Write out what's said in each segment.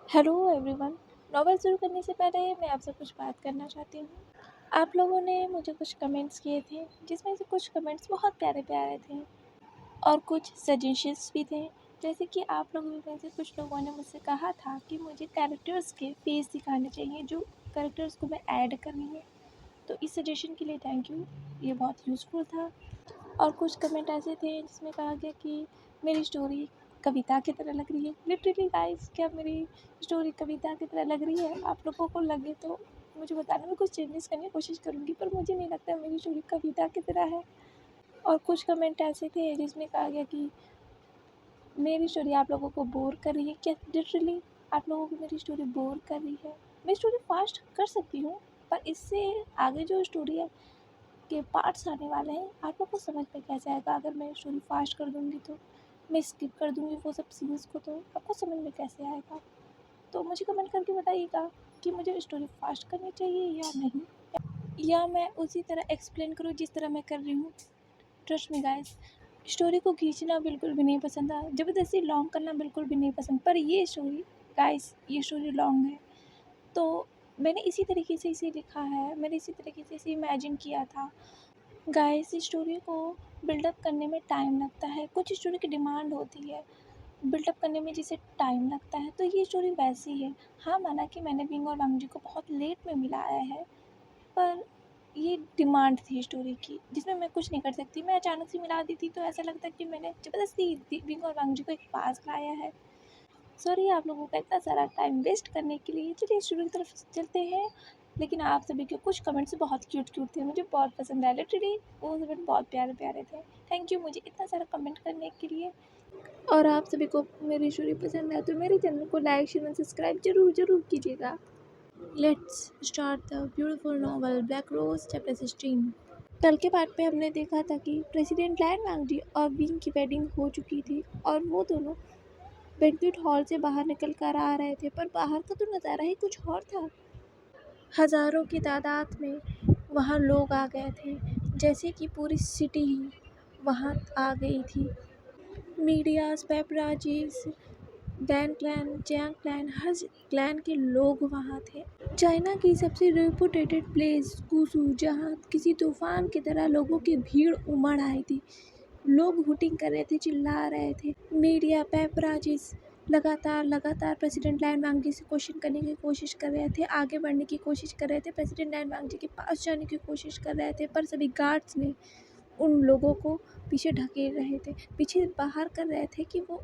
Hello everyone. Novel शुरू करने से पहले मैं आपसे कुछ बात करना चाहती हूँ। आप लोगों ने मुझे कुछ कमेंट्स किए थे, जिसमें से कुछ कमेंट्स बहुत प्यारे प्यारे थे और कुछ सजेशंस भी थे। जैसे कि आप लोगों में से कुछ लोगों ने मुझसे कहा था कि मुझे कैरेक्टर्स के फेस दिखाने चाहिए, जो कैरेक्टर्स को मैं ऐड करनी है। तो इस सजेशन के लिए थैंक यू, ये बहुत यूज़फुल था। और कुछ कमेंट ऐसे थे जिसमें कहा गया कि मेरी स्टोरी कविता की तरह लग रही है। लिटरली गाइस, क्या मेरी स्टोरी कविता की तरह लग रही है? आप लोगों को लगे तो मुझे बताना, मैं कुछ चेंजेस करने की कोशिश करूँगी, पर मुझे नहीं लगता मेरी स्टोरी कविता की तरह है। और कुछ कमेंट ऐसे थे जिसमें कहा गया कि मेरी स्टोरी आप लोगों को बोर कर रही है। क्या लिटरली आप लोगों को मेरी स्टोरी बोर कर रही है? मैं स्टोरी फास्ट कर सकती हूँ, पर इससे आगे जो स्टोरी है के पार्ट्स आने वाले हैं, आप लोग को समझ में कैसे आएगा? अगर मैं स्टोरी फास्ट कर दूँगी तो, मैं स्किप कर दूँगी वो सब सीन्स को, तो आपको समझ में कैसे आएगा? तो मुझे कमेंट करके बताइएगा कि मुझे स्टोरी फास्ट करनी चाहिए या नहीं, या मैं उसी तरह एक्सप्लेन करूँ जिस तरह मैं कर रही हूँ। ट्रस्ट मी गाइस, स्टोरी को खींचना बिल्कुल भी नहीं पसंद है, ज़बरदस्ती लॉन्ग करना बिल्कुल भी नहीं पसंद। पर ये स्टोरी गाइस, ये स्टोरी लॉन्ग है, तो मैंने इसी तरीके से इसे लिखा है, मैंने इसी तरीके से इसे इमेजिन किया था। गाइस, स्टोरी को बिल्डअप करने में टाइम लगता है, कुछ स्टोरी की डिमांड होती है बिल्डअप करने में जिसे टाइम लगता है, तो ये स्टोरी वैसी है। हाँ, माना कि मैंने विंग और वांग जी को बहुत लेट में मिलाया है, पर ये डिमांड थी स्टोरी की, जिसमें मैं कुछ नहीं कर सकती। मैं अचानक से मिला दी थी तो ऐसा लगता कि मैंने ज़बरदस्ती विंग और वांग जी को एक पास लाया है। सॉरी आप लोगों का इतना सारा टाइम वेस्ट करने के लिए। चलिए स्टोरी की तरफ चलते हैं। लेकिन आप सभी के कुछ कमेंट्स बहुत क्यूट क्यूट थे, मुझे बहुत पसंद आए। लिटरली वो कमेंट बहुत प्यारे प्यारे थे। थैंक यू मुझे इतना सारा कमेंट करने के लिए। और आप सभी को मेरी स्टोरी पसंद आए तो मेरे चैनल को लाइक शेयर और सब्सक्राइब जरूर जरूर कीजिएगा। Let's start the beautiful novel black rose chapter 16। कल के पार्ट पे हमने देखा था कि प्रेसिडेंट लैन वांगजी और विंग की वेडिंग हो चुकी थी और वो दोनों बैंक्वेट हॉल से बाहर निकल कर आ रहे थे, पर बाहर का तो नज़ारा ही कुछ और था। हज़ारों की तादाद में वहाँ लोग आ गए थे, जैसे कि पूरी सिटी ही वहाँ आ गई थी। Medias, paparazzi, Dan clan, जैंग clan, हर क्लैन के लोग वहाँ थे। चाइना की सबसे रेपुटेटेड प्लेस कुसू, जहाँ किसी तूफान की तरह लोगों की भीड़ उमड़ आई थी। लोग हुटिंग कर रहे थे, चिल्ला रहे थे। मीडिया, पेपराजीज लगातार प्रेसिडेंट लैन वांगजी से क्वेश्चन करने की कोशिश कर रहे थे, आगे बढ़ने की कोशिश कर रहे थे, प्रेसिडेंट लैन वांगजी के पास जाने की कोशिश कर रहे थे, पर सभी गार्ड्स ने उन लोगों को पीछे ढकेल रहे थे, पीछे बाहर कर रहे थे कि वो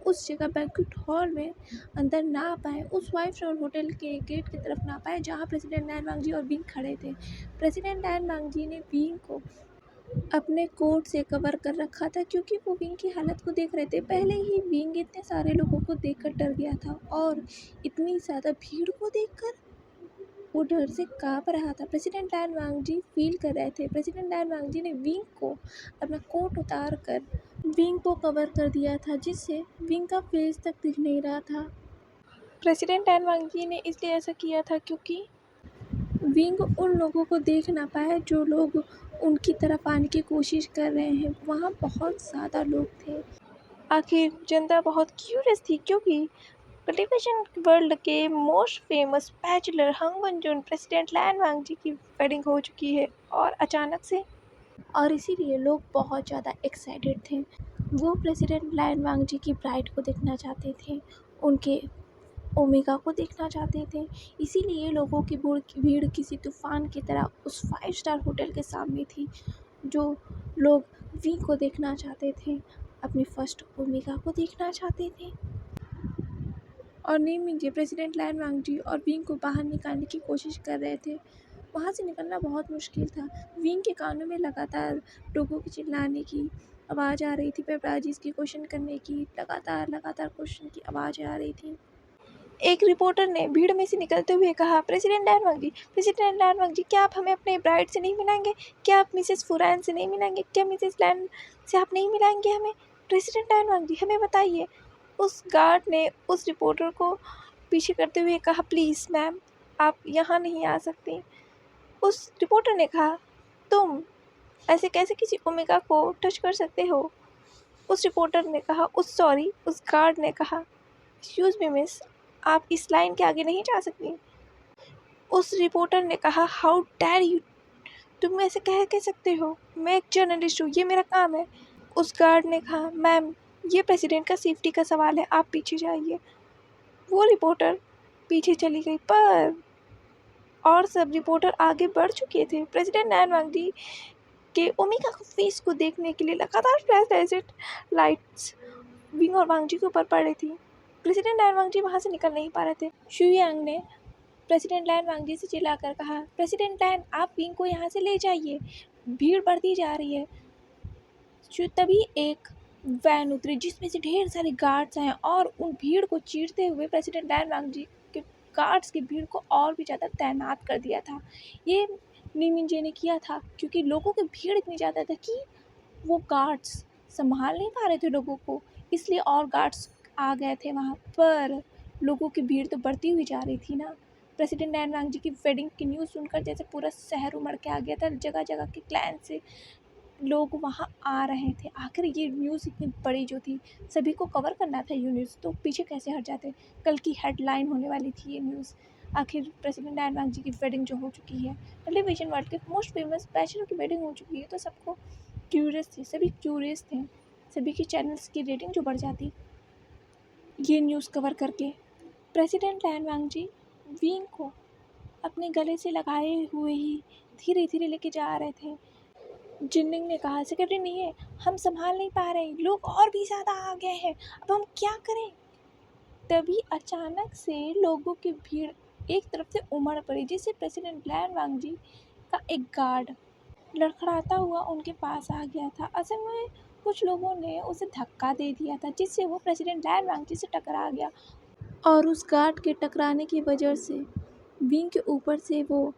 उस जगह बैंक्वेट हॉल में अंदर ना आ पाए, उस वाइट स्टार होटल के गेट की तरफ ना पाए जहाँ प्रेसिडेंट लैन वांगजी और विंग खड़े थे। प्रेसिडेंट लैन वांगजी ने विंग को अपने कोट से कवर कर रखा था, क्योंकि वो विंग की हालत को देख रहे थे। पहले ही विंग इतने सारे लोगों को देखकर डर गया था, और इतनी ज़्यादा भीड़ को देखकर वो डर से काँप रहा था। प्रेसिडेंट लैन वांगजी फील कर रहे थे। प्रेसिडेंट लैन वांगजी ने विंग को अपना कोट उतार कर विंग को कवर कर दिया था, जिससे विंग का फेस तक दिख नहीं रहा था। प्रेसिडेंट लैन वांगजी ने इसलिए ऐसा किया था क्योंकि विंग उन लोगों को देख ना पाए जो लोग उनकी तरफ आने की कोशिश कर रहे हैं। वहाँ बहुत ज़्यादा लोग थे। आखिर जनता बहुत क्यूरियस थी, क्योंकि टेलीविजन वर्ल्ड के मोस्ट फेमस बैचलर हंग वनजुन प्रेसिडेंट लैन वांगजी की वेडिंग हो चुकी है, और अचानक से, और इसीलिए लोग बहुत ज़्यादा एक्साइटेड थे। वो प्रेसिडेंट लैन वांगजी की ब्राइड को देखना चाहते थे, उनके ओमेगा को देखना चाहते थे। इसीलिए लोगों की भीड़ किसी तूफान की तरह उस 5 स्टार होटल के सामने थी। जो लोग वी को देखना चाहते थे, अपनी फर्स्ट ओमेगा को देखना चाहते थे। और नहीं मीजिए, प्रेसिडेंट लैन वांगजी और विंग को बाहर निकालने की कोशिश कर रहे थे। वहाँ से निकलना बहुत मुश्किल था। विंग के कानों में लगातार लोगों के चिल्लाने की आवाज़ आ रही थी, पेपराजीज की क्वेश्चन करने की लगातार क्वेश्चन की आवाज़ आ रही थी। एक रिपोर्टर ने भीड़ में से निकलते हुए कहा, प्रेसिडेंट लैन वांगजी, क्या आप हमें अपने ब्राइड से नहीं मिलाएंगे? क्या आप मिसेस फुरैन से नहीं मिलाएंगे? क्या मिसेस लैन से आप नहीं मिलाएंगे हमें? प्रेसिडेंट लैन वांगजी, हमें बताइए। उस गार्ड ने उस रिपोर्टर को पीछे करते हुए कहा, प्लीज़ मैम, आप यहाँ नहीं आ सकती। उस रिपोर्टर ने कहा, तुम ऐसे कैसे किसी ओमेगा को टच कर सकते हो? उस रिपोर्टर ने कहा, उस गार्ड ने कहा, एक्सक्यूज़ मी मिस, आप इस लाइन के आगे नहीं जा सकती। उस रिपोर्टर ने कहा, हाउ डेयर यू, तुम ऐसे कह सकते हो, मैं एक जर्नलिस्ट हूँ, ये मेरा काम है। उस गार्ड ने कहा, मैम ये प्रेसिडेंट का सेफ्टी का सवाल है, आप पीछे जाइए। वो रिपोर्टर पीछे चली गई, पर और सब रिपोर्टर आगे बढ़ चुके थे। प्रेसिडेंट नैन वांगजी के ओमेगा फेस को देखने के लिए लगातार फ्लैश लाइट्स विंग और वांगजी के ऊपर पड़ रही थी। प्रेसिडेंट नैन वांगजी वहाँ से निकल नहीं पा रहे थे। शुयांग ने प्रेसिडेंट लैन वांगजी से चिल्लाकर कहा, प्रेसिडेंट लैन आप विंग को यहाँ से ले जाइए, भीड़ बढ़ती जा रही है। तभी एक वैन उतरी जिसमें से ढेर सारे गार्ड्स आए और उन भीड़ को चीरते हुए प्रेसिडेंट लैन वांगजी के गार्ड्स की भीड़ को और भी ज़्यादा तैनात कर दिया था। ये ली मिनजे ने किया था क्योंकि लोगों की भीड़ इतनी ज़्यादा था कि वो गार्ड्स संभाल नहीं पा रहे थे लोगों को, इसलिए और गार्ड्स आ गए थे वहाँ पर। लोगों की भीड़ तो बढ़ती हुई जा रही थी ना। प्रेसिडेंट नैन वांगजी की वेडिंग की न्यूज़ सुनकर जैसे पूरा शहर उमड़ के आ गया था। जगह जगह के क्लैन से लोग वहाँ आ रहे थे। आखिर ये न्यूज़ इतनी बड़ी जो थी, सभी को कवर करना था ये न्यूज़, तो पीछे कैसे हट जाते। कल की हेडलाइन होने वाली थी ये न्यूज़। आखिर प्रेसिडेंट नैन वांगजी की वेडिंग जो हो चुकी है, टेलीविजन वर्ल्ड के मोस्ट फेमस बैचलर की वेडिंग हो चुकी है, तो सबको क्यूरियस थे, सभी क्यूरियस थे। सभी के चैनल्स की रेटिंग जो बढ़ जाती ये न्यूज़ कवर करके। प्रेसिडेंट लैन वांगजी विंग को अपने गले से लगाए हुए ही धीरे धीरे लेके जा रहे थे। जिननिंग ने कहा, सेक्रेटरी नहीं है, हम संभाल नहीं पा रहे, लोग और भी ज़्यादा आ गए हैं, अब हम क्या करें। तभी अचानक से लोगों की भीड़ एक तरफ से उमड़ पड़ी, जिससे प्रेसिडेंट लैन वांगजी का एक गार्ड लड़खड़ाता हुआ उनके पास आ गया था। असल में कुछ लोगों ने उसे धक्का दे दिया था, जिससे वो प्रेसिडेंट लैन वांगजी से टकरा गया और उस गार्ड के टकराने की वजह से विंग के ऊपर से वो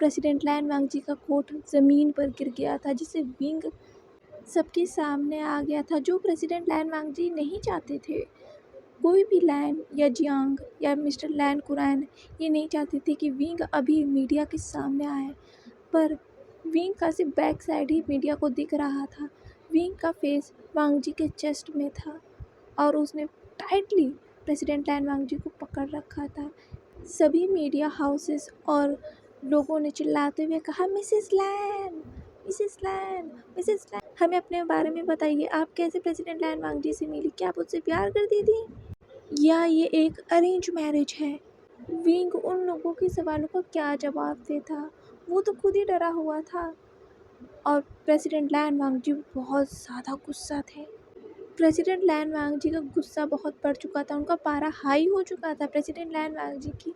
प्रेसिडेंट लैन वांगजी का कोट ज़मीन पर गिर गया था, जिससे विंग सबके सामने आ गया था, जो प्रेसिडेंट लैन वांगजी नहीं चाहते थे। कोई भी लैन या जियांग या मिस्टर लैन कुरैन ये नहीं चाहते थे कि विंग अभी मीडिया के सामने आए, पर विंग का सिर्फ बैक साइड ही मीडिया को दिख रहा था। विंग का फेस वांगजी के चेस्ट में था और उसने टाइटली प्रेसिडेंट लैन वांगजी को पकड़ रखा था। सभी मीडिया हाउसेस और लोगों ने चिल्लाते हुए कहा, मिसेस लैन, मिसेस लैन, मिसेस लैन, हमें अपने बारे में बताइए, आप कैसे प्रेसिडेंट लैन वांगजी से मिली, क्या आप उससे प्यार करती थी या ये एक अरेंज मैरिज है। विंग उन लोगों के सवालों का क्या जवाब देता, वो तो खुद ही डरा हुआ था। और प्रेसिडेंट लैन वांगजी बहुत ज़्यादा गुस्सा थे। प्रेसिडेंट लैन वांगजी का गुस्सा बहुत बढ़ चुका था, उनका पारा हाई हो चुका था। प्रेसिडेंट लैन वांगजी की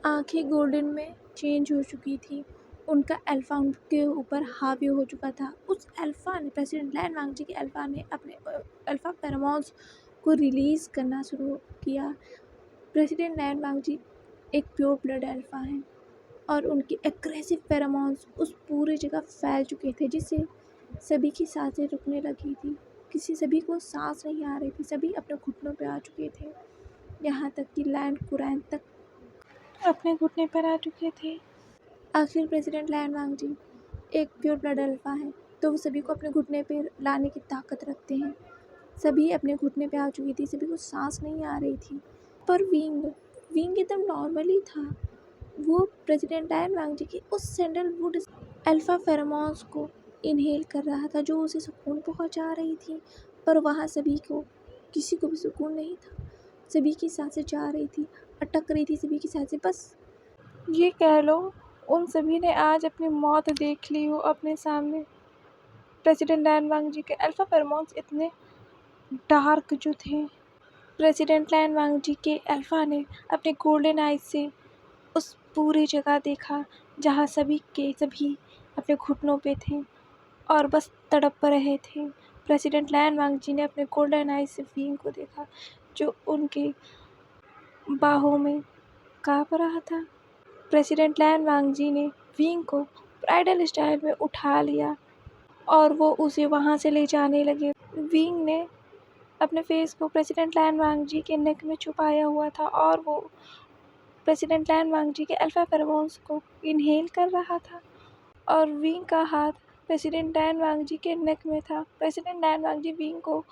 आंखें गोल्डन में चेंज हो चुकी थी, उनका अल्फा उनके ऊपर हावी हो चुका था। उस अल्फा ने, प्रेसिडेंट लैन वांगजी के अल्फा ने अपने अल्फा फेरोमोन्स को रिलीज़ करना शुरू किया। प्रेसिडेंट लैन वांगजी एक प्योर ब्लड अल्फा हैं और उनके एग्रेसिव फेरोमोन्स उस पूरी जगह फैल चुके थे, जिससे सभी की सांसें रुकने लगी थी। सभी को सांस नहीं आ रही थी, सभी अपने घुटनों पे आ चुके थे, यहाँ तक कि लैन कुरैन तक अपने घुटने पर आ चुके थे। आखिर प्रेसिडेंट लैन वांगजी एक प्योर ब्लड अल्फा हैं, तो वो सभी को अपने घुटने पे लाने की ताकत रखते हैं। सभी अपने घुटने पे आ चुकी थी, सभी को सांस नहीं आ रही थी, पर विंग एकदम नॉर्मली था। वो प्रेसिडेंट लैन वांगजी की उस सैंडलवुड अल्फा फेरोमोन्स को इनहेल कर रहा था, जो उसे सुकून पहुंचा रही थी, पर वहाँ सभी को, किसी को भी सुकून नहीं था। सभी की सांसें जा रही थी, अटक रही थी सभी की सांसें। बस ये कह लो उन सभी ने आज अपनी मौत देख ली हो अपने सामने। प्रेसिडेंट लैन वांगजी के अल्फा फेरोमोन्स इतने डार्क जो थे, प्रेसिडेंट लैन वांगजी के अल्फा ने अपने गोल्डन आइज से उस पूरी जगह देखा जहाँ सभी के सभी अपने घुटनों पे थे और बस तड़प रहे थे। प्रेसिडेंट लैन वांगजी ने अपने गोल्डन आइज से विंग को देखा, जो उनके बाहों में काँप रहा था। प्रेसिडेंट लैन वांगजी ने विंग को ब्राइडल स्टाइल में उठा लिया और वो उसे वहाँ से ले जाने लगे। विंग ने अपने फेस को प्रेसिडेंट लैन वांगजी के नेक में छुपाया हुआ था और वो प्रेसिडेंट लैन वांगजी के अल्फा फेरोमोन्स को इनहेल कर रहा था और विंग का हाथ प्रेसिडेंट लैन वांगजी के नेक में था। प्रेसिडेंट लैन वांगजी विंग को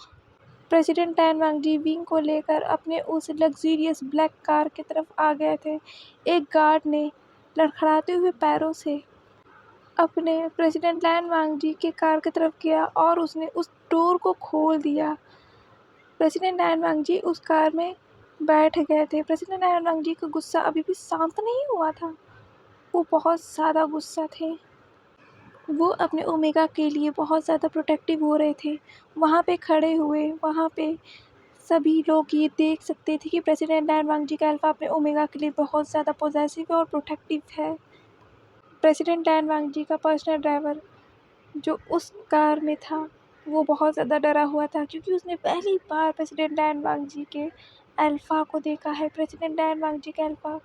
प्रेसिडेंट टैन वांग-जी विंग को लेकर अपने उस लग्जरियस ब्लैक कार की तरफ आ गए थे। एक गार्ड ने लड़खड़ाते हुए पैरों से अपने प्रेसिडेंट टैन वांग-जी के कार की तरफ किया और उसने उस डोर को खोल दिया। प्रेसिडेंट टैन वांग-जी उस कार में बैठ गए थे। प्रेसिडेंट टैन वांग-जी का गुस्सा अभी भी शांत नहीं हुआ था। वो बहुत ज़्यादा गुस्सा थे। वो अपने ओमेगा के लिए बहुत ज़्यादा प्रोटेक्टिव हो रहे थे। वहाँ पे खड़े हुए वहाँ पे सभी लोग ये देख सकते थे कि प्रेसिडेंट टैन वांग-जी का अल्फ़ा अपने ओमेगा के लिए बहुत ज़्यादा पॉसेसिव है और प्रोटेक्टिव है। प्रेसिडेंट टैन वांग-जी का पर्सनल ड्राइवर जो उस कार में था, वो बहुत ज़्यादा डरा हुआ था क्योंकि उसने पहली बार प्रेसिडेंट टैन वांग-जी के अल्फ़ा को देखा है। प्रेसिडेंट टैन वांग-जी का अल्फ़ा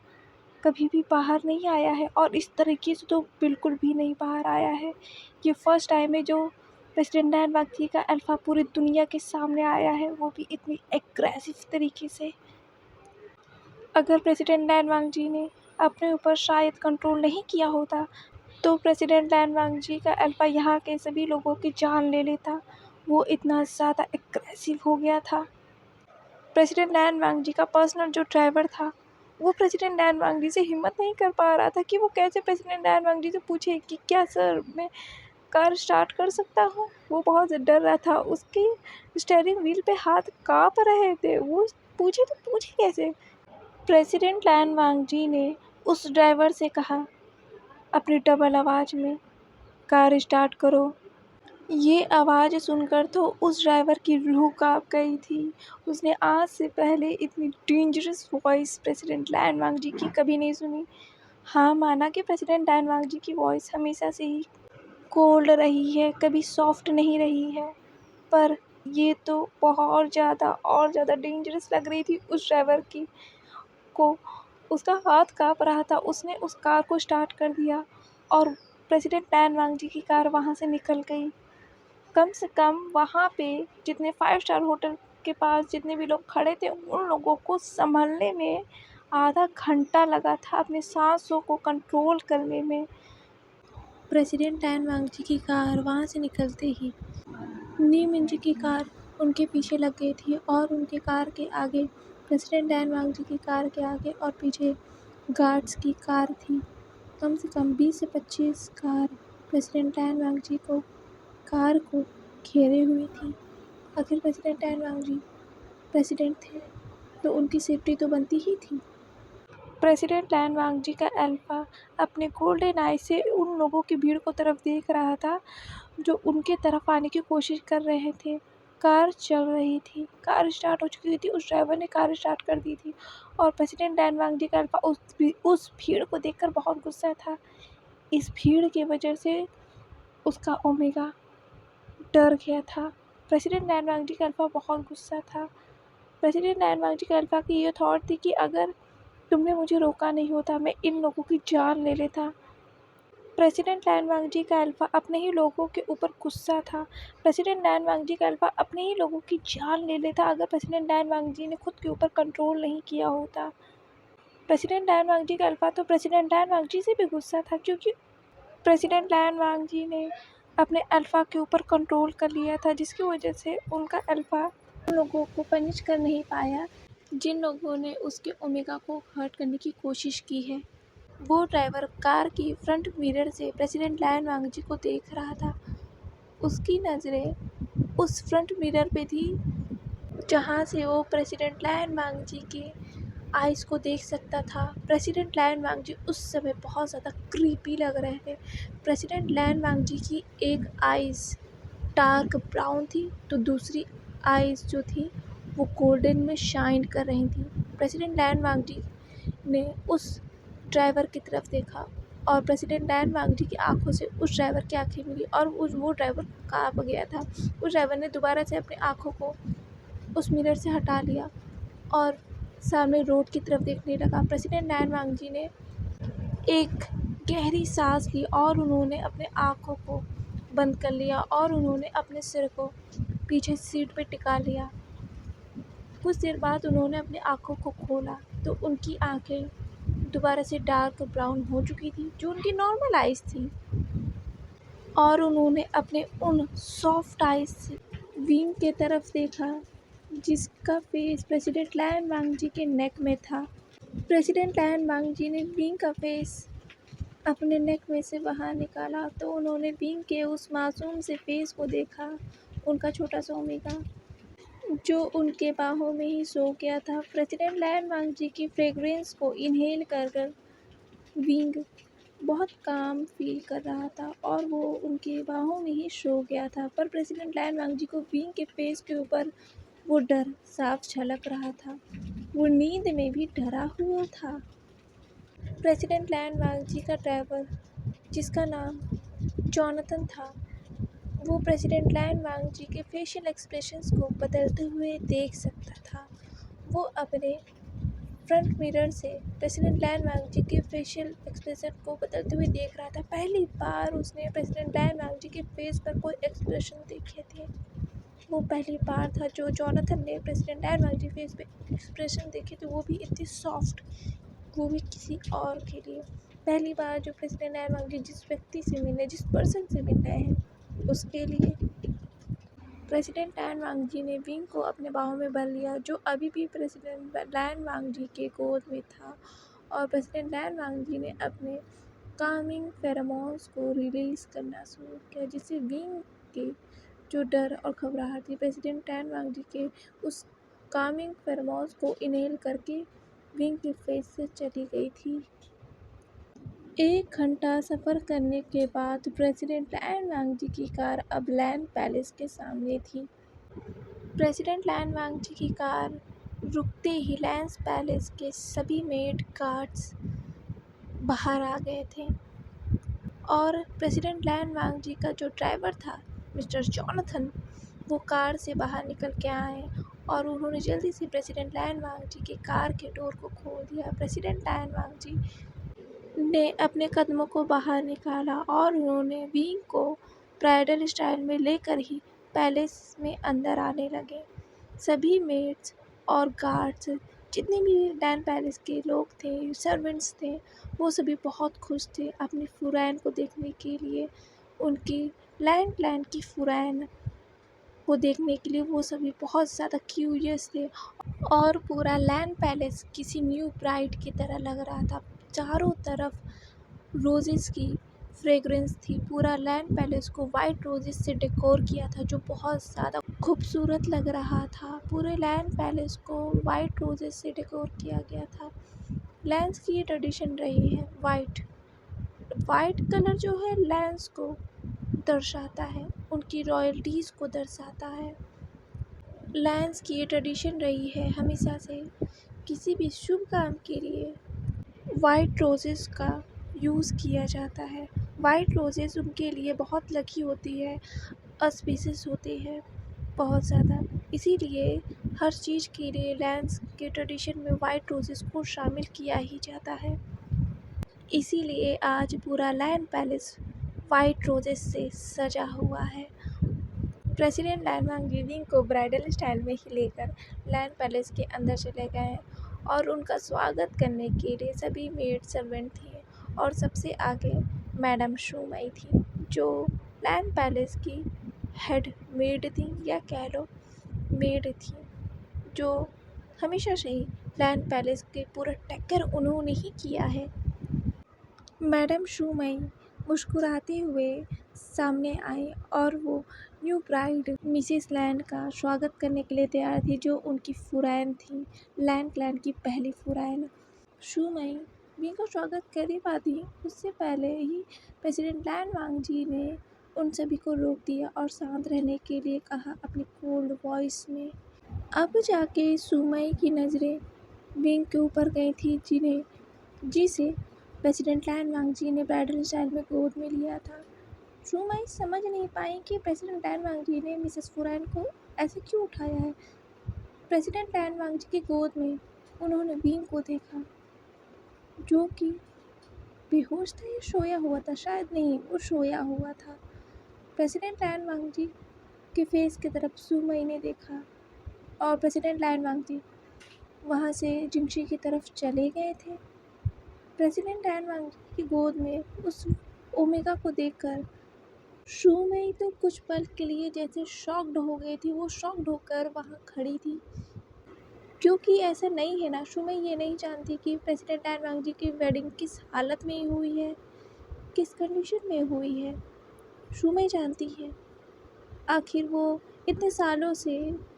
कभी भी बाहर नहीं आया है और इस तरीके से तो बिल्कुल भी नहीं बाहर आया है। ये फर्स्ट टाइम है जो प्रेसिडेंट टैन वांग-जी का अल्फ़ा पूरी दुनिया के सामने आया है, वो भी इतनी एग्रेसिव तरीके से। अगर प्रेसिडेंट टैन वांग-जी ने अपने ऊपर शायद कंट्रोल नहीं किया होता, तो प्रेसिडेंट टैन वांग-जी का अल्फ़ा यहाँ के सभी लोगों की जान ले लेता। वो इतना ज़्यादा एग्रेसिव हो गया था। प्रेसिडेंट टैन वांग-जी का पर्सनल जो ड्राइवर था, वो प्रेसिडेंट टैन वांग-जी से हिम्मत नहीं कर पा रहा था कि वो कैसे प्रेसिडेंट टैन वांग-जी से पूछे कि क्या सर मैं कार स्टार्ट कर सकता हूँ? वो बहुत डर रहा था। उसके स्टीयरिंग व्हील पे हाथ काँप रहे थे। वो पूछे तो पूछे कैसे? प्रेसिडेंट टैन वांग-जी ने उस ड्राइवर से कहा अपनी डबल आवाज़ में, कार स्टार्ट करो। ये आवाज़ सुनकर तो उस ड्राइवर की रूह काँप गई थी। उसने आज से पहले इतनी डेंजरस वॉइस प्रेसिडेंट टैन वांग-जी की कभी नहीं सुनी। हाँ, माना कि प्रेसिडेंट टैन वांग-जी की वॉइस हमेशा से ही कोल्ड रही है, कभी सॉफ्ट नहीं रही है, पर ये तो बहुत ज़्यादा और ज़्यादा डेंजरस लग रही थी उस ड्राइवर की को। उसका हाथ काँप रहा था। उसने उस कार को स्टार्ट कर दिया और प्रेसिडेंट टैन वांग-जी की कार वहाँ से निकल गई। कम से कम वहाँ पे जितने 5 स्टार होटल के पास जितने भी लोग खड़े थे, उन लोगों को सँभलने में आधा घंटा लगा था, अपनी साँसों को कंट्रोल करने में। प्रेसिडेंट टैन वांग-जी की कार वहाँ से निकलते ही नी मिंजी की कार उनके पीछे लग गई थी और उनकी कार के आगे प्रेसिडेंट टैन वांग-जी की कार के आगे और पीछे गार्ड्स की कार थी। कम से कम 20 से 25 कार प्रेसिडेंट टैन वांग-जी कार को घेरे हुई थी। आखिर प्रेसिडेंट टैन वांग-जी प्रेसिडेंट थे, तो उनकी सेफ्टी तो बनती ही थी। प्रेसिडेंट टैन वांग-जी का अल्फ़ा अपने गोल्डन आई से उन लोगों की भीड़ को तरफ देख रहा था, जो उनके तरफ आने की कोशिश कर रहे थे। कार चल रही थी, कार स्टार्ट हो चुकी थी, उस ड्राइवर ने कार स्टार्ट कर दी थी और प्रेसिडेंट टैन वांग-जी का अल्फ़ा उस भीड़ को देखकर बहुत गुस्सा था। इस भीड़ की वजह से उसका ओमेगा डर गया था। प्रेसिडेंट टैन वांग-जी का अल्फ़ा बहुत गुस्सा था। प्रेसिडेंट टैन वांग-जी का अल्फ़ा की ये थॉट थी कि अगर तुमने मुझे रोका नहीं होता, मैं इन लोगों की जान ले लेता। प्रेसिडेंट टैन वांग-जी का अल्फ़ा अपने ही लोगों के ऊपर गुस्सा था। प्रेसिडेंट टैन वांग-जी का अल्फ़ा अपने ही लोगों की जान ले लेता अगर प्रेसिडेंट टैन वांग-जी ने खुद के ऊपर कंट्रोल नहीं किया होता। प्रेसिडेंट टैन वांग-जी का अल्फ़ा तो प्रेसिडेंट टैन वांग-जी से भी गुस्सा था क्योंकि प्रेसिडेंट टैन वांग-जी ने अपने अल्फ़ा के ऊपर कंट्रोल कर लिया था, जिसकी वजह से उनका अल्फ़ा उन लोगों को पनिश कर नहीं पाया, जिन लोगों ने उसके ओमेगा को हर्ट करने की कोशिश की है। वो ड्राइवर कार की फ्रंट मिरर से प्रेसिडेंट टैन वांग-जी को देख रहा था। उसकी नज़रें उस फ्रंट मिरर पे थी, जहाँ से वो प्रेसिडेंट टैन वांग-जी के आइज़ को देख सकता था। प्रेसिडेंट टैन वांग-जी उस समय बहुत ज़्यादा क्रीपी लग रहे थे। प्रेसिडेंट टैन वांग-जी की एक आइज़ डार्क ब्राउन थी, तो दूसरी आइज़ जो थी वो गोल्डन में शाइन कर रही थी। प्रेसिडेंट टैन वांग-जी ने उस ड्राइवर की तरफ देखा और प्रेसिडेंट टैन वांग-जी की आँखों से उस ड्राइवर की आँखें मिली और वो ड्राइवर काँप गया था। उस ड्राइवर ने दोबारा से अपनी आँखों को उस मिरर से हटा लिया और सामने रोड की तरफ देखने लगा। प्रेसिडेंट टैन वांग-जी ने एक गहरी सांस ली और उन्होंने अपने आँखों को बंद कर लिया और उन्होंने अपने सिर को पीछे सीट पे टिका लिया। कुछ देर बाद उन्होंने अपनी आँखों को खोला तो उनकी आँखें दोबारा से डार्क ब्राउन हो चुकी थी, जो उनकी नॉर्मल आइज़ थी, और उन्होंने अपने उन सॉफ्ट आइज़ से विंग के तरफ देखा जिसका फेस प्रेसिडेंट लैन वांगजी के नेक में था। प्रेसिडेंट लैन वांगजी ने विंग का फेस अपने नेक में से बाहर निकाला तो उन्होंने विंग के उस मासूम से फेस को देखा, उनका छोटा सा ओमेगा, जो उनके बाहों में ही सो गया था। प्रेसिडेंट लैन वांगजी की फ्रेग्रेंस को इनहेल कर कर विंग बहुत काम फील कर रहा था और वो उनके बाहों में ही सो गया था। पर प्रेसिडेंट लैन वांगजी को विंग के फेस के ऊपर वो डर साफ झलक रहा था। वो नींद में भी डरा हुआ था। प्रेसिडेंट लैन वांगजी का ड्राइवर, जिसका नाम जॉनथन था, वो प्रेसिडेंट लैन वांगजी के फेशियल एक्सप्रेशंस को बदलते हुए देख सकता था। वो अपने फ्रंट मिरर से प्रेसिडेंट लैन वांगजी के फेशियल एक्सप्रेशन को बदलते हुए देख रहा था। पहली बार उसने प्रेसिडेंट लैन वांगजी के फेस पर कोई एक्सप्रेशन देखे थे। वो पहली बार था जो जॉनथन ने प्रेसिडेंट लैन वांगजी फेस पे एक्सप्रेशन देखे थे, वो भी इतनी सॉफ्ट, वो भी किसी और के लिए। पहली बार जो प्रेसिडेंट लैन वांगजी जिस व्यक्ति से मिलने, जिस पर्सन से मिलने हैं, उसके लिए। प्रेसिडेंट लैन वांगजी ने विंग को अपने बाहों में भर लिया, जो अभी भी प्रेसिडेंट लैन वांगजी के गोद में था, और प्रेसिडेंट लैन वांगजी ने अपने कामिंग फेरोमोन्स को रिलीज करना शुरू किया, जिससे विंग के जो डर और घबराहट थी प्रेसिडेंट लैन वांगजी के उस कामिंग फेरोमोन्स को इनहेल करके विंग के फेस से चली गई थी। 1 घंटा सफ़र करने के बाद प्रेसिडेंट लैन वांगजी की कार अब लैन पैलेस के सामने थी। प्रेसिडेंट लैन वांगजी की कार रुकते ही लैंस पैलेस के सभी मेड गार्ड्स बाहर आ गए थे और प्रेसिडेंट लैन वांगजी का जो ड्राइवर था, मिस्टर जॉनथन, वो कार से बाहर निकल के आए और उन्होंने जल्दी से प्रेसिडेंट लैन वांगजी के कार के डोर को खोल दिया। प्रेसिडेंट लैन वांगजी ने अपने कदमों को बाहर निकाला और उन्होंने विंग को ब्राइडल स्टाइल में लेकर ही पैलेस में अंदर आने लगे। सभी मेड्स और गार्ड्स, जितने भी लैन पैलेस के लोग थे, सर्वेंट्स थे, वो सभी बहुत खुश थे अपनी फुरैन को देखने के लिए। उनकी लैन की फुरैन को देखने के लिए वो सभी बहुत ज़्यादा क्यूरियस थे और पूरा लैन पैलेस किसी न्यू ब्राइड की तरह लग रहा था। चारों तरफ रोजेस की फ्रेग्रेंस थी। पूरा लैन पैलेस को वाइट रोजेस से डेकोर किया था, जो बहुत ज़्यादा खूबसूरत लग रहा था। पूरे लैन पैलेस को वाइट रोजेस से डेकोर किया गया था। लैंस की ये ट्रेडिशन रही है। वाइट वाइट कलर जो है लैंस को दर्शाता है, उनकी रॉयल्टीज़ को दर्शाता है। लैंस की ये ट्रेडिशन रही है हमेशा से, किसी भी शुभ काम के लिए वाइट रोजेस का यूज़ किया जाता है। वाइट रोजेस उनके लिए बहुत लकी होती है, ऑस्पिशियस होती है बहुत ज़्यादा, इसीलिए हर चीज़ के लिए लैंस के ट्रेडिशन में वाइट रोजेस को शामिल किया ही जाता है। इसीलिए आज पूरा लैन पैलेस वाइट रोजेस से सजा हुआ है। प्रेसिडेंट लैन वांगजी विंग को ब्राइडल स्टाइल में ही लेकर लैन पैलेस के अंदर चले गए और उनका स्वागत करने के लिए सभी मेड सर्वेंट थी और सबसे आगे मैडम शूमई थी, जो लैन पैलेस की हेड मेड थी, या कह लो मेड थी, जो हमेशा से ही लैन पैलेस के पूरा टेक केयर उन्होंने ही किया है। मैडम शूमई मुस्कुराते हुए सामने आई और वो न्यू ब्राइड मिसेस लैन का स्वागत करने के लिए तैयार थी, जो उनकी फुरैन थी, लैन क्लैन की पहली फुरैन। शूमई विंग का स्वागत कर ही पाती, उससे पहले ही प्रेसिडेंट लैन वांगजी ने उन सभी को रोक दिया और शांत रहने के लिए कहा अपनी कोल्ड वॉइस में। अब जाके शूमई की नज़रें विंग के ऊपर गई थी, जिसे प्रेसिडेंट लैन वांगजी ने ब्राइडल स्टाइल में गोद में लिया था। शूमई समझ नहीं पाई कि प्रेसिडेंट लैन वांगजी ने मिसेस फुरैन को ऐसे क्यों उठाया है। प्रेसिडेंट लैन वांगजी की गोद में उन्होंने विंग को देखा, जो कि बेहोश था या सोया हुआ था, शायद नहीं, वो सोया हुआ था। प्रेसिडेंट लैन वांगजी के फेस की तरफ शूमई ने देखा और प्रेसिडेंट लैन वांगजी वहाँ से जिंगशी की तरफ चले गए थे। प्रेसिडेंट लैन वांगजी की गोद में उस ओमेगा को देखकर सुमई तो कुछ पल के लिए जैसे शॉक्ड हो गई थी। वो शॉक्ड होकर वहाँ खड़ी थी, क्योंकि ऐसा नहीं है ना, सुमई ये नहीं जानती कि प्रेसिडेंट एन वांगजी की वेडिंग किस हालत में हुई है, किस कंडीशन में हुई है। सुमई जानती है, आखिर वो इतने सालों से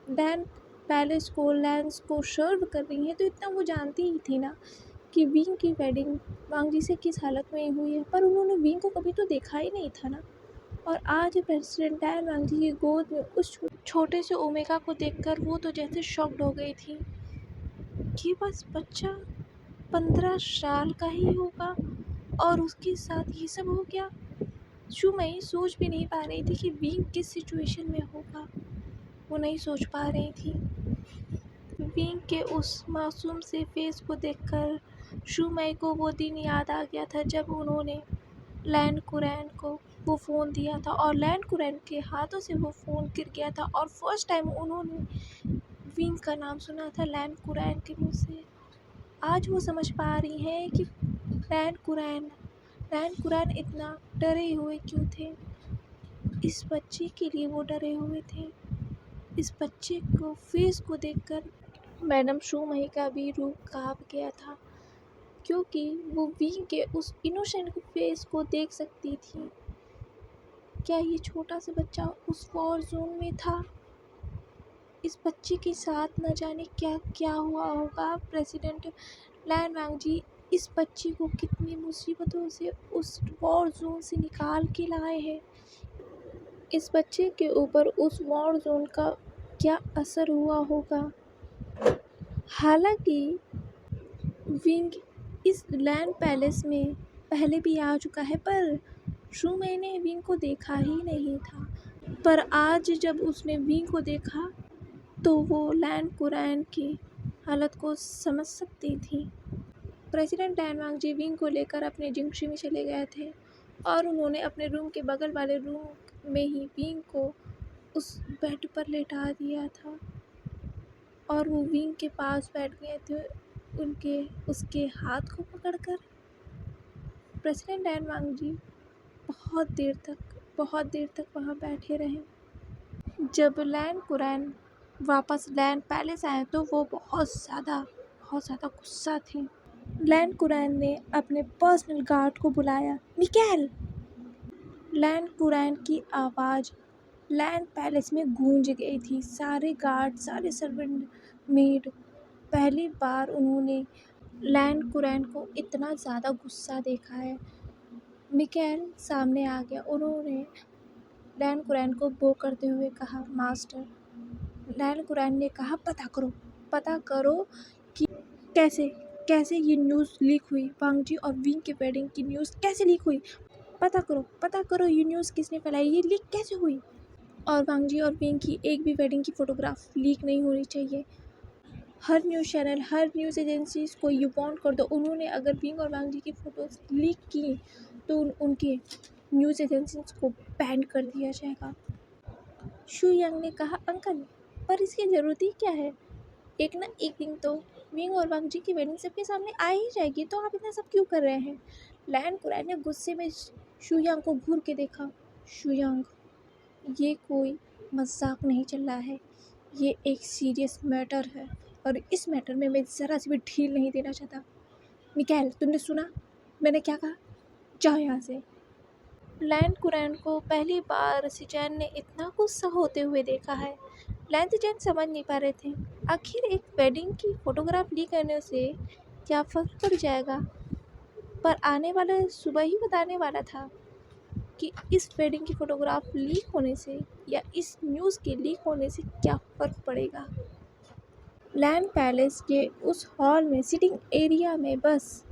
डैन पैलेस को, लैंस को सर्व कर रही है, तो इतना वो जानती ही थी ना कि विंग की वेडिंग वांगजी से किस हालत में हुई है। पर उन्होंने विंग को कभी तो देखा ही नहीं था ना। और आज प्रेसिडेंट डैन वांगजी की गोद में उस छोटे से ओमेगा को देखकर वो तो जैसे शॉक्ड हो गई थी कि बस बच्चा 15 साल का ही होगा और उसके साथ ये सब हो गया। सुमई सोच भी नहीं पा रही थी कि विंग किस सिचुएशन में होगा। वो नहीं सोच पा रही थी। विंग के उस मासूम से फेस को देखकर सुमई को वो दिन याद आ गया था जब उन्होंने लैन कुरैन को वो फ़ोन दिया था और लैन कुरैन के हाथों से वो फ़ोन गिर गया था और फर्स्ट टाइम उन्होंने विंग का नाम सुना था लैन कुरैन के मुँह से। आज वो समझ पा रही हैं कि लैन कुरैन इतना डरे हुए क्यों थे। इस बच्चे के लिए वो डरे हुए थे। इस बच्चे को फेस को देखकर मैडम सुमई का भी रूप काँप गया था, क्योंकि वो विंग के उस इनोसेंट फेस को देख सकती थी। क्या ये छोटा सा बच्चा उस वॉर जोन में था? इस बच्चे के साथ न जाने क्या क्या हुआ होगा। प्रेसिडेंट लैन वांगजी इस बच्चे को कितनी मुसीबतों से उस वॉर जोन से निकाल के लाए हैं। इस बच्चे के ऊपर उस वॉर जोन का क्या असर हुआ होगा। हालांकि विंग इस लैंड पैलेस में पहले भी आ चुका है, पर सुमई ने विंग को देखा ही नहीं था। पर आज जब उसने विंग को देखा तो वो लैंड कुरैन की हालत को समझ सकती थी। प्रेसिडेंट डैन वांगजी विंग को लेकर अपने जिंगशी में चले गए थे और उन्होंने अपने रूम के बगल वाले रूम में ही विंग को उस बेड पर लेटा दिया था और वो विंग के पास बैठ गए थे उसके हाथ को पकड़कर। प्रेसिडेंट डैन वांगजी बहुत देर तक वहाँ बैठे रहे। जब लैंड कुरैन वापस लैंड पैलेस आए तो वो बहुत ज़्यादा गुस्सा थे। लैंड कुरैन ने अपने पर्सनल गार्ड को बुलाया। मिकेल! लैंड कुरैन की आवाज़ लैंड पैलेस में गूंज गई थी। सारे गार्ड, सारे सर्वेंट मेड पहली बार उन्होंने लैंड कुरैन को इतना ज़्यादा गुस्सा देखा है। मिकेल सामने आ गया। उन्होंने लैंड कुरैन को बो करते हुए कहा, मास्टर। लैंड कुरैन ने कहा, पता करो कि कैसे ये न्यूज़ लीक हुई। वांगजी और विंग की वेडिंग की न्यूज़ कैसे लीक हुई। पता करो ये न्यूज़ किसने फैलाई, ये लीक कैसे हुई। और वांगजी और विंग की एक भी वेडिंग की फ़ोटोग्राफ लीक नहीं होनी चाहिए। हर न्यूज़ चैनल, हर न्यूज़ एजेंसीज़ को ये वार्न कर दो, उन्होंने अगर विंग और वांगजी की फ़ोटोज़ लीक की तो उनके न्यूज़ एजेंसीज़ को बैन कर दिया जाएगा। शू यंग ने कहा, अंकल, पर इसकी ज़रूरत ही क्या है। एक ना एक दिन तो विंग और वांगजी की वेडिंग सबके सामने आ ही जाएगी, तो आप इतना सब क्यों कर रहे हैं। लैंड कुरैन ने गुस्से में शू यंग को घूर के देखा। शू यंग, ये कोई मजाक नहीं चल रहा है, ये एक सीरियस मैटर है और इस मैटर में मैं ज़रा सी भी ढील नहीं देना चाहता। मिकेल, तुमने सुना मैंने क्या कहा, जाओ यहाँ से। लैंड कुरैन को पहली बार सिचैन ने इतना गुस्सा होते हुए देखा है। लैंड सिचैन समझ नहीं पा रहे थे, आखिर एक वेडिंग की फ़ोटोग्राफ लीक करने से क्या फ़र्क पड़ जाएगा। पर आने वाला सुबह ही बताने वाला था कि इस वेडिंग की फ़ोटोग्राफ लीक होने से या इस न्यूज़ के लीक होने से क्या फ़र्क पड़ेगा। लैंड पैलेस के उस हॉल में सिटिंग एरिया में बस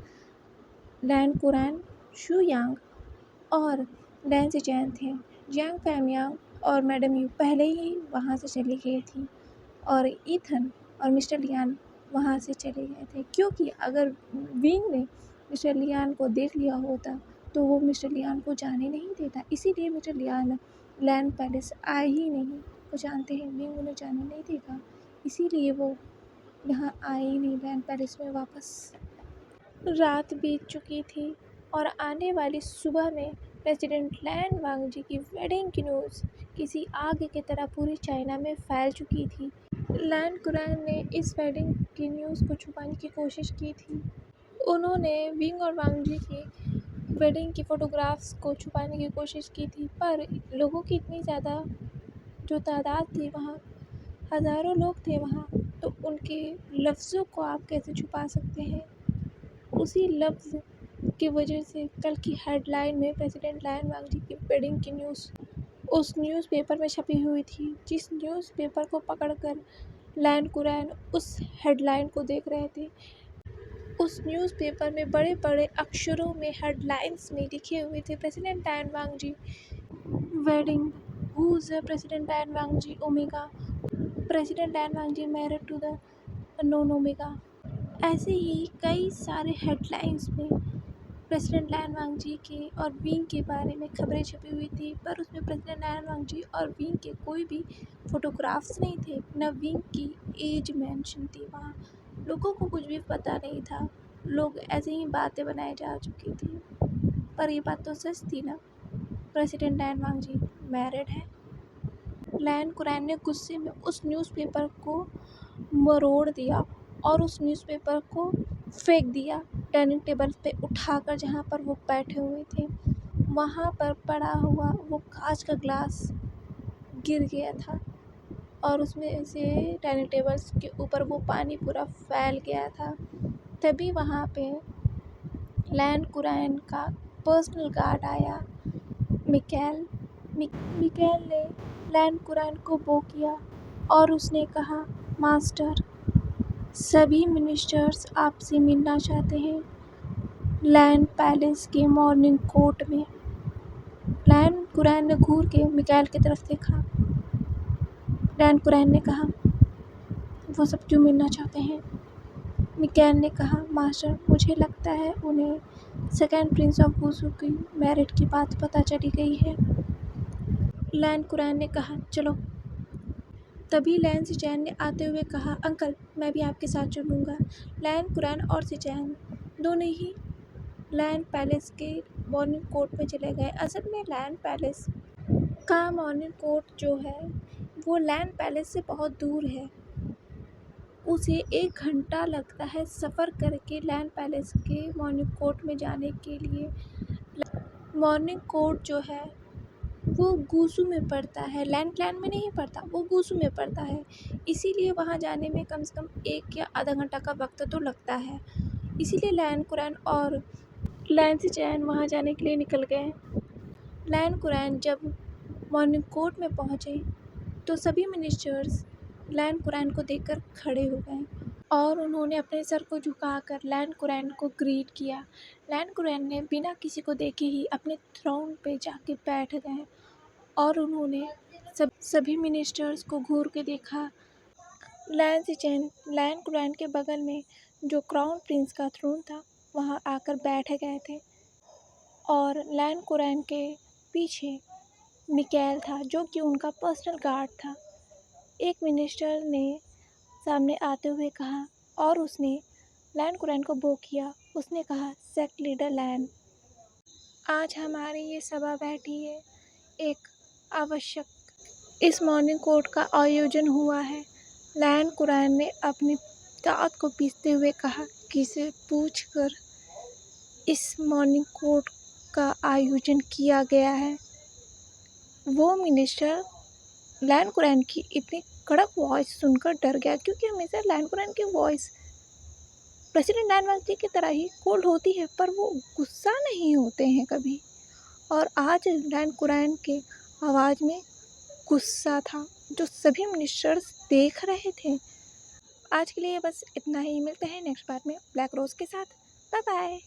लैंड कुरैन, शू यांग और लैंड सिचैन थे। जियांग फैमियांग और मैडम यू पहले ही वहाँ से चली गई थी और ईथन और मिस्टर लियान वहाँ से चले गए थे, क्योंकि अगर विंग ने मिस्टर लियान को देख लिया होता तो वो मिस्टर लियान को जाने नहीं देता। इसीलिए मिस्टर लियान लैंड पैलेस आए ही नहीं। वो जानते हैं विंग उन्हें जाने नहीं देगा, इसीलिए वो यहाँ आए ही नहीं लैंड पैलेस में वापस। रात बीत चुकी थी और आने वाली सुबह में प्रेसिडेंट लैन वांगजी की वेडिंग की न्यूज़ किसी आग की तरह पूरी चाइना में फैल चुकी थी। लैन कुरैन ने इस वेडिंग की न्यूज़ को छुपाने की कोशिश की थी। उन्होंने विंग और वांगजी की वेडिंग की फ़ोटोग्राफ्स को छुपाने की कोशिश की थी, पर लोगों की इतनी ज़्यादा जो तादाद थी वहाँ, हज़ारों लोग थे वहाँ, तो उनके लफ्ज़ों को आप कैसे छुपा सकते हैं। उसी लफ्ज़ की वजह से कल की हेडलाइन में प्रेसिडेंट लैन वांगजी की वेडिंग की न्यूज़ उस न्यूज़पेपर में छपी हुई थी। जिस न्यूज़पेपर को पकड़कर लैन कुरैन उस हेडलाइन को देख रहे थे, उस न्यूज़पेपर में बड़े बड़े अक्षरों में हेडलाइंस में लिखे हुए थे president Lan Wangji wedding, who is president Lan Wangji omega, president Lan Wangji married to the unknown omega. ऐसे ही कई सारे हेडलाइंस में प्रेसिडेंट लैन वांगजी के और विंग के बारे में खबरें छपी हुई थी, पर उसमें प्रेसिडेंट लैन वांगजी और विंग के कोई भी फ़ोटोग्राफ्स नहीं थे, न विंग की एज मेंशन थी वहाँ। लोगों को कुछ भी पता नहीं था, लोग ऐसे ही बातें बनाए जा चुकी थी, पर ये बात तो सच थी ना। प्रेसिडेंट लैन वांगजी मैरिड है। लैन कुरैन ने गुस्से में उस न्यूज़पेपर को मरोड़ दिया और उस न्यूज़पेपर को फेंक दिया डाइनिंग टेबल पे उठाकर, जहाँ पर वो बैठे हुए थे वहाँ पर पड़ा हुआ वो कांच का ग्लास गिर गया था और उसमें से डाइनिंग टेबल्स के ऊपर वो पानी पूरा फैल गया था। तभी वहाँ पे लैन कुरैन का पर्सनल गार्ड आया, मिकेल ने लैन कुरैन को वो किया और उसने कहा, मास्टर, सभी मिनिस्टर्स आपसे मिलना चाहते हैं लैन पैलेस के मॉर्निंग कोर्ट में। लैन कुरैन ने घूर के मिकेल की तरफ देखा। लैन कुरैन ने कहा, वो सब क्यों मिलना चाहते हैं? मिकेल ने कहा, मास्टर, मुझे लगता है उन्हें सेकेंड प्रिंस ऑफ वुशु की मैरिड की बात पता चली गई है। लैन कुरैन ने कहा, चलो। तभी लैन सिचैन ने आते हुए कहा, अंकल, मैं भी आपके साथ चलूँगा। लैन कुरैन और सिचैन दोनों ही लैन पैलेस के मॉर्निंग कोर्ट में चले गए। असल में लैन पैलेस का मॉर्निंग कोर्ट जो है वो लैन पैलेस से बहुत दूर है। उसे 1 घंटा लगता है सफ़र करके लैन पैलेस के मॉर्निंग कोर्ट में जाने के लिए। मॉर्निंग कोर्ट जो है वो गूसू में पड़ता है, लैन क्लैन में नहीं पड़ता, वो गूसू में पड़ता है। इसीलिए वहाँ जाने में कम से कम 1 या आधा घंटा का वक्त तो लगता है। इसीलिए लैन कुरैन और लैन सिचैन वहाँ जाने के लिए निकल गए। लैन कुरैन जब मॉर्निंग कोर्ट में पहुँचे तो सभी मिनिस्टर्स लैन कुरैन को देखकर खड़े हो गए और उन्होंने अपने सर को झुकाकर लैन कुरैन को ग्रीट किया। लैन कुरैन ने बिना किसी को देखे ही अपने थ्रोन पे जाके बैठ गए और उन्होंने सभी मिनिस्टर्स को घूर के देखा। लैन सिचैन लैन कुरैन के बगल में जो क्राउन प्रिंस का थ्रोन था वहाँ आकर बैठ गए थे और लैन कुरैन के पीछे मिकेल था, जो कि उनका पर्सनल गार्ड था। एक मिनिस्टर ने सामने आते हुए कहा और उसने लैन कुरैन को बो किया। उसने कहा, सेक्ट लीडर लैन, आज हमारी ये सभा बैठी है, एक आवश्यक इस मॉर्निंग कोर्ट का आयोजन हुआ है। लैन कुरैन ने अपनी दाँत को पीसते हुए कहा, किसे पूछकर इस मॉर्निंग कोर्ट का आयोजन किया गया है। वो मिनिस्टर लैन कुरैन की इतनी कड़क वॉइस सुनकर डर गया, क्योंकि हमेशा लैन कुरैन की वॉइस प्रेसिडेंट लैन वांगजी की तरह ही कोल्ड होती है, पर वो गुस्सा नहीं होते हैं कभी। और आज लैन कुरैन के आवाज़ में गुस्सा था, जो सभी मिनिस्टर्स देख रहे थे। आज के लिए बस इतना ही। मिलते हैं नेक्स्ट पार्ट में ब्लैक रोज़ के साथ। Bye bye.